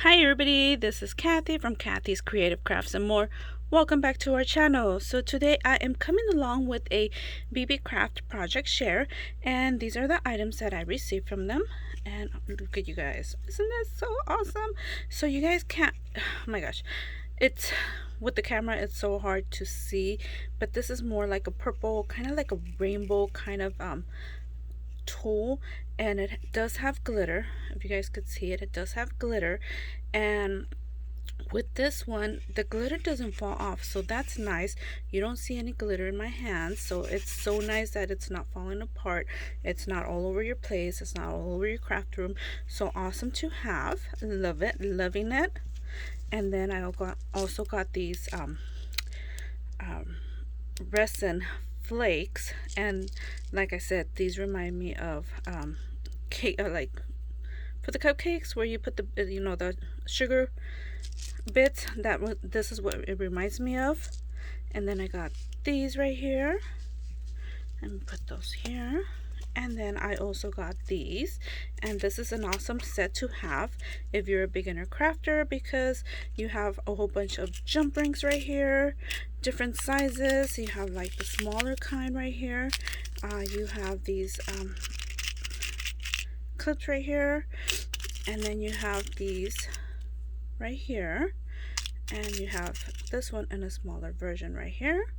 Hi everybody, this is Kathy from Kathy's Creative Crafts and More. Welcome back to our channel. So today I am coming along with a Beebeecraft project share, and these are the items that I received from them. And look at you guys, isn't that so awesome? So you guys can't, oh my gosh, it's with the camera it's so hard to see, but this is more like a purple, kind of like a rainbow kind of tool, and it does have glitter. If you guys could see it, it does have glitter. And with this one, the glitter doesn't fall off, so that's nice. You don't see any glitter in my hands, so it's so nice that it's not falling apart. It's not all over your place, it's not all over your craft room. So awesome to have. Love it, loving it. And then I also got these resin flakes, and like I said, these remind me of cake, like for the cupcakes where you put the the sugar bits. This is what it reminds me of. And then I got these right here, and put those here. And then I also got these, and this is an awesome set to have if you're a beginner crafter, because you have a whole bunch of jump rings right here, different sizes. You have like the smaller kind right here. You have these clips right here, and then you have these right here, and you have this one in a smaller version right here.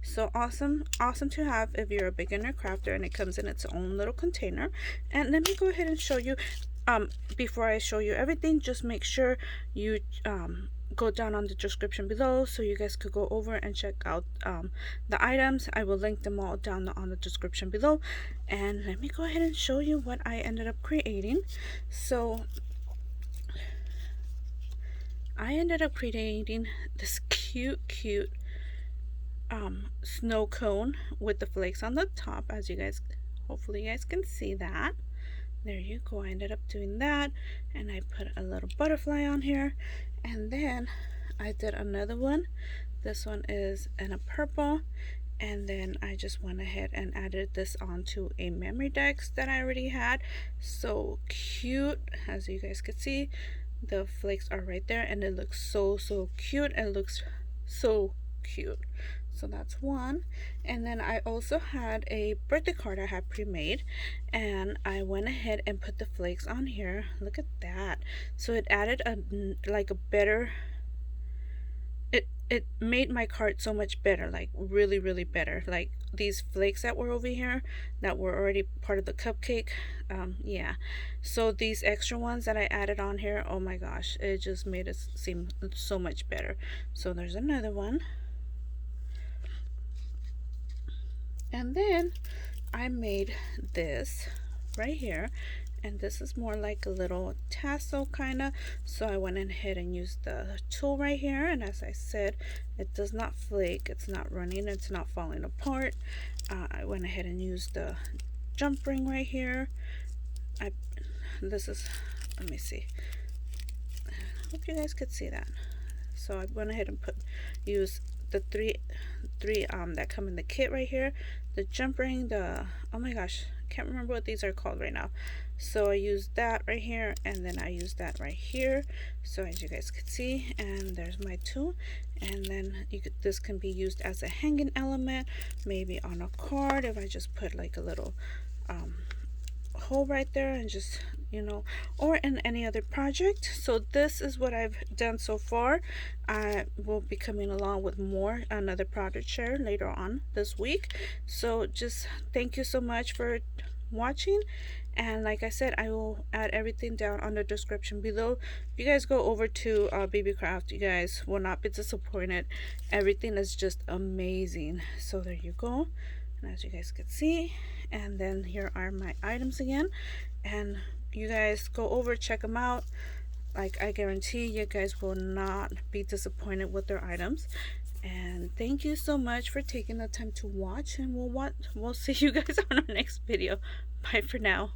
So awesome to have if you're a beginner crafter, and it comes in its own little container. And let me go ahead and show you, before I show you everything, just make sure you go down on the description below so you guys could go over and check out the items. I will link them all down on the description below. And let me go ahead and show you what I ended up creating. So I ended up creating this cute snow cone with the flakes on the top, as you guys, hopefully you guys can see that. There you go. I ended up doing that, and I put a little butterfly on here. And then I did another one. This one is in a purple, and then I just went ahead and added this onto a memory deck that I already had. So cute, as you guys could see. The flakes are right there, and it looks so cute. It looks so cute. So that's one. And then I also had a birthday card I had pre-made, and I went ahead and put the flakes on here. Look at that. So it added a better, it made my card so much better, like really better. Like these flakes that were over here that were already part of the cupcake, yeah, so these extra ones that I added on here, oh my gosh, it just made it seem so much better. So there's another one. And then I made this right here, and this is more like a little tassel kind of. So I went ahead and used the tool right here, and as I said, it does not flake, it's not running, it's not falling apart. I went ahead and used the jump ring right here. This is, let me see, I hope you guys could see that. So I went ahead and use the three that come in the kit right here, the jump ring, the, oh my gosh, I can't remember what these are called right now. So I used that right here, and then I used that right here, so as you guys could see. And there's my tool. And then this can be used as a hanging element, maybe on a card, if I just put like a little hole right there, and just, or in any other project. So this is what I've done so far. I will be coming along with another project share later on this week. So just thank you so much for watching, and like I said, I will add everything down on the description below. If you guys go over to Beebeecraft, you guys will not be disappointed. Everything is just amazing. So there you go, and as you guys can see, and then here are my items again, and you guys go over, check them out. Like, I guarantee you guys will not be disappointed with their items. And thank you so much for taking the time to watch, and we'll see you guys on our next video. Bye for now.